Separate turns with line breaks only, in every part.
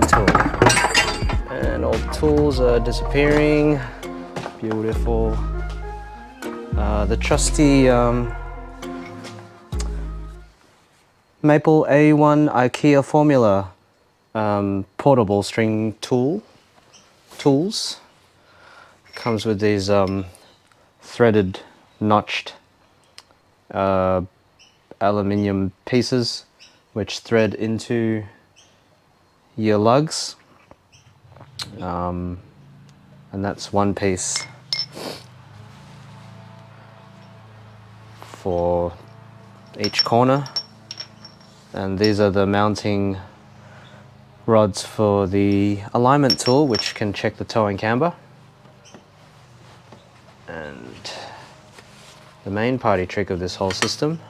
tool. And all the tools are disappearing. Beautiful. The trusty Maple A1 IKEA Formula portable string tools. Comes with these threaded, notched aluminium pieces which thread into your lugs, and that's one piece for each corner, and these are the mounting rods for the alignment tool, which can check the toe and camber. And the main party trick of this whole system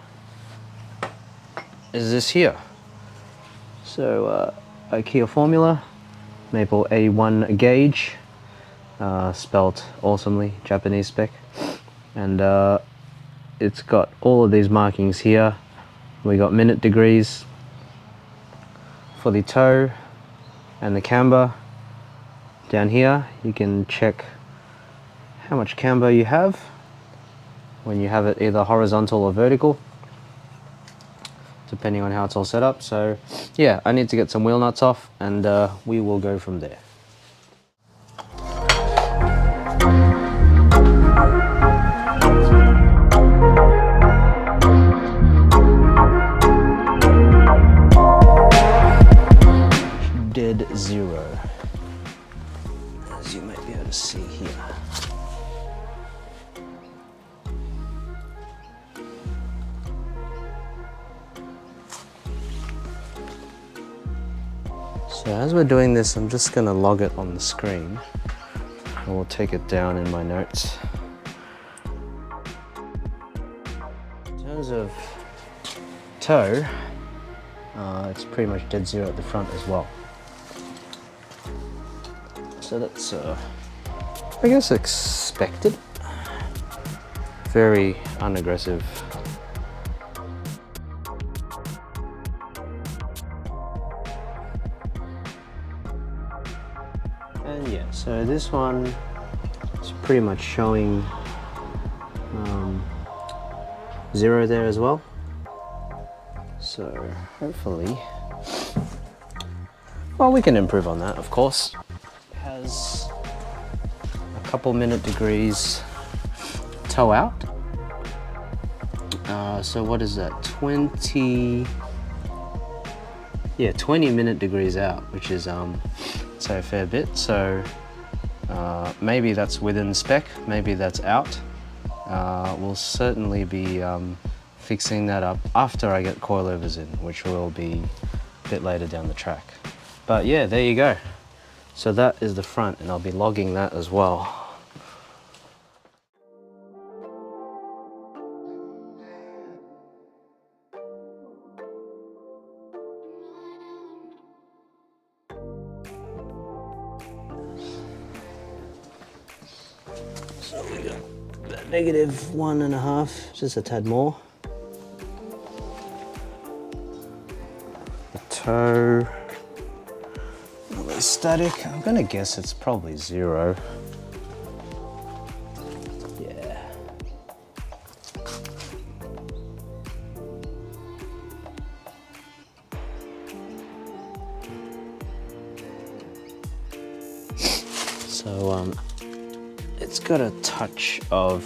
is this here. So IKEA Formula, Maple A1 gauge, spelt awesomely, Japanese spec, and it's got all of these markings here. We got minute degrees for the toe and the camber. Down here you can check how much camber you have when you have it either horizontal or vertical, depending on how it's all set up. So yeah, I need to get some wheel nuts off, and we will go from there. Dead zero, as you might be able to see here. So as we're doing this, I'm just going to log it on the screen, and we'll take it down in my notes. In terms of toe, it's pretty much dead zero at the front as well. So that's, I guess, expected. Very unaggressive. And yeah, so this one is pretty much showing zero there as well. So hopefully, well, we can improve on that, of course. Has a couple minute degrees toe out. So what is that? 20 minute degrees out, which is so a fair bit. So maybe that's within spec, maybe that's out. We'll certainly be fixing that up after I get coilovers in, which will be a bit later down the track. But yeah, there you go. So that is the front, and I'll be logging that as well. So we got that -1.5, just a tad more. The toe, static. I'm gonna guess it's probably zero. Yeah. So it's got a touch of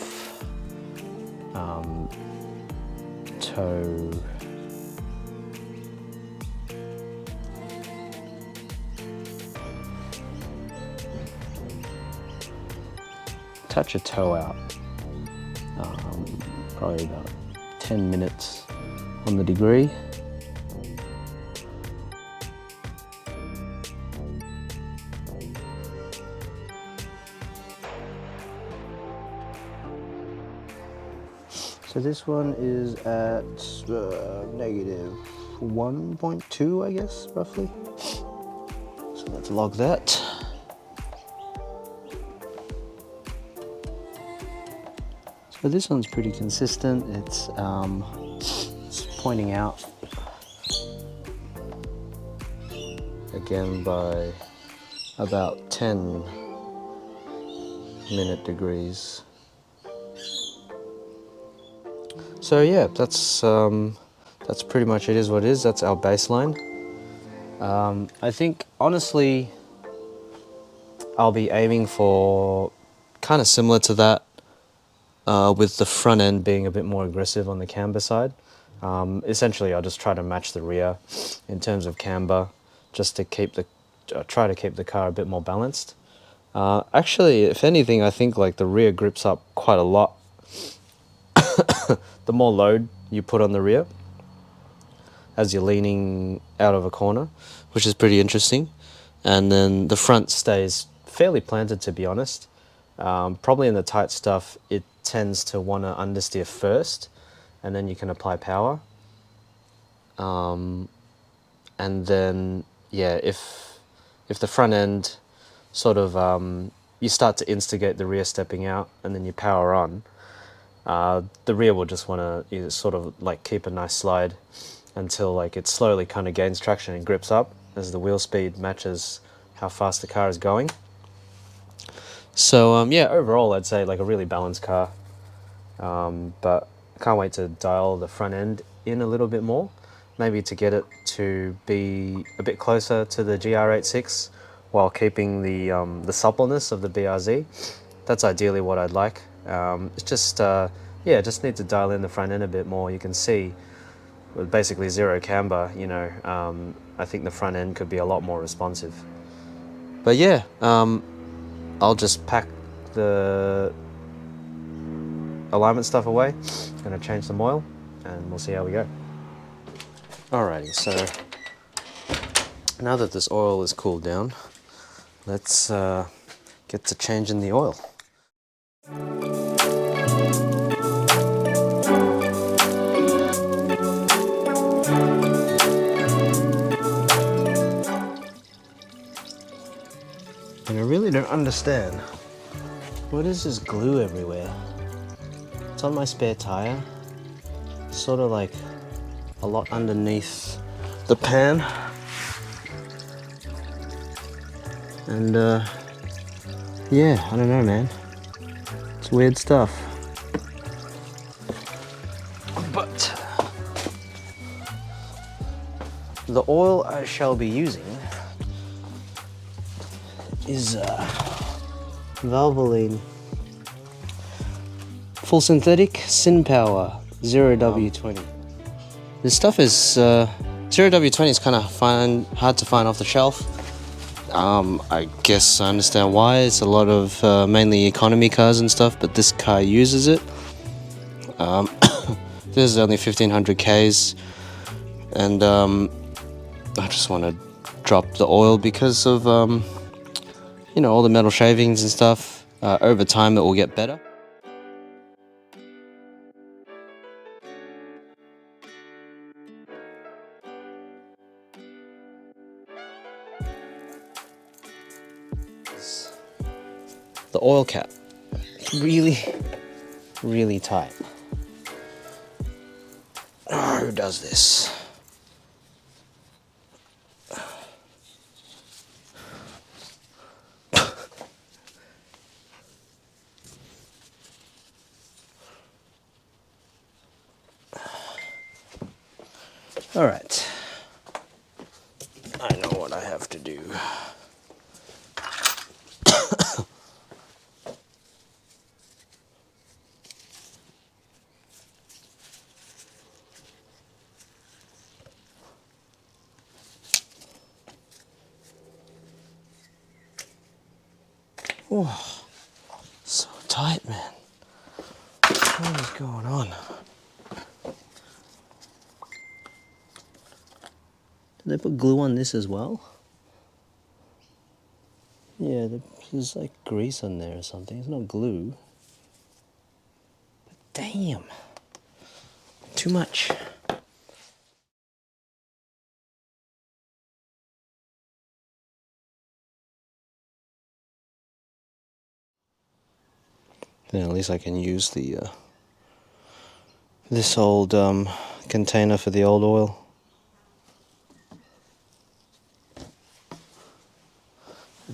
toe. Touch a toe out, probably about 10 minutes on the degree. So this one is at -1.2, I guess, roughly. So let's log that. So this one's pretty consistent. It's pointing out again by about 10 minute degrees. So yeah, that's pretty much it is what it is. That's our baseline. I think honestly I'll be aiming for kind of similar to that, with the front end being a bit more aggressive on the camber side. Essentially I'll just try to match the rear in terms of camber, just to try to keep the car a bit more balanced. Actually, if anything, I think like the rear grips up quite a lot the more load you put on the rear as you're leaning out of a corner, which is pretty interesting. And then the front stays fairly planted, to be honest. Probably in the tight stuff, it tends to want to understeer first, and then you can apply power. And then, yeah, if the front end sort of, you start to instigate the rear stepping out, and then you power on, the rear will just want to sort of like keep a nice slide until like it slowly kind of gains traction and grips up as the wheel speed matches how fast the car is going. So yeah, overall I'd say like a really balanced car, but I can't wait to dial the front end in a little bit more, maybe to get it to be a bit closer to the GR86 while keeping the suppleness of the BRZ. That's ideally what I'd like. It's just yeah, just need to dial in the front end a bit more. You can see with basically zero camber, you know, I think the front end could be a lot more responsive. But yeah, I'll just pack the alignment stuff away, gonna change some oil, and we'll see how we go. Alrighty, so now that this oil is cooled down, let's get to changing the oil. And I really don't understand. What is this glue everywhere? It's on my spare tire. Sort of like a lot underneath the pan. And yeah, I don't know, man. It's weird stuff. But the oil I shall be using is Valvoline Full Synthetic Sin Power 0W20. This stuff is 0W20 is kind of hard to find off the shelf. I guess I understand why. It's a lot of mainly economy cars and stuff, but this car uses it. This is only 1500 Ks, and I just want to drop the oil because of you know, all the metal shavings and stuff. Over time it will get better. The oil cap, really, really tight. Oh, who does this? All right, I know what I have to do. Oh, so tight, man. What is going on? Did they put glue on this as well? Yeah, there's like grease on there or something. It's not glue. But damn. Too much. Then at least I can use the this old container for the old oil.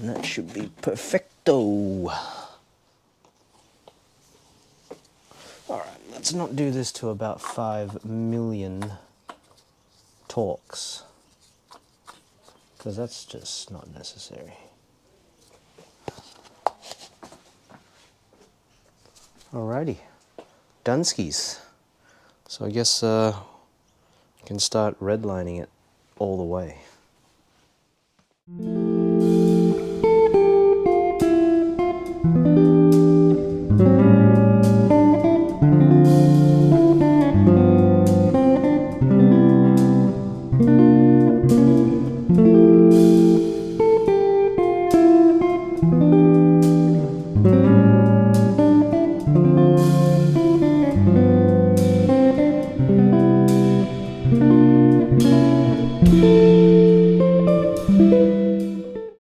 And that should be perfecto. Alright, let's not do this to about 5 million torques, because that's just not necessary. Alrighty, Dunskies. So I guess I can start redlining it all the way.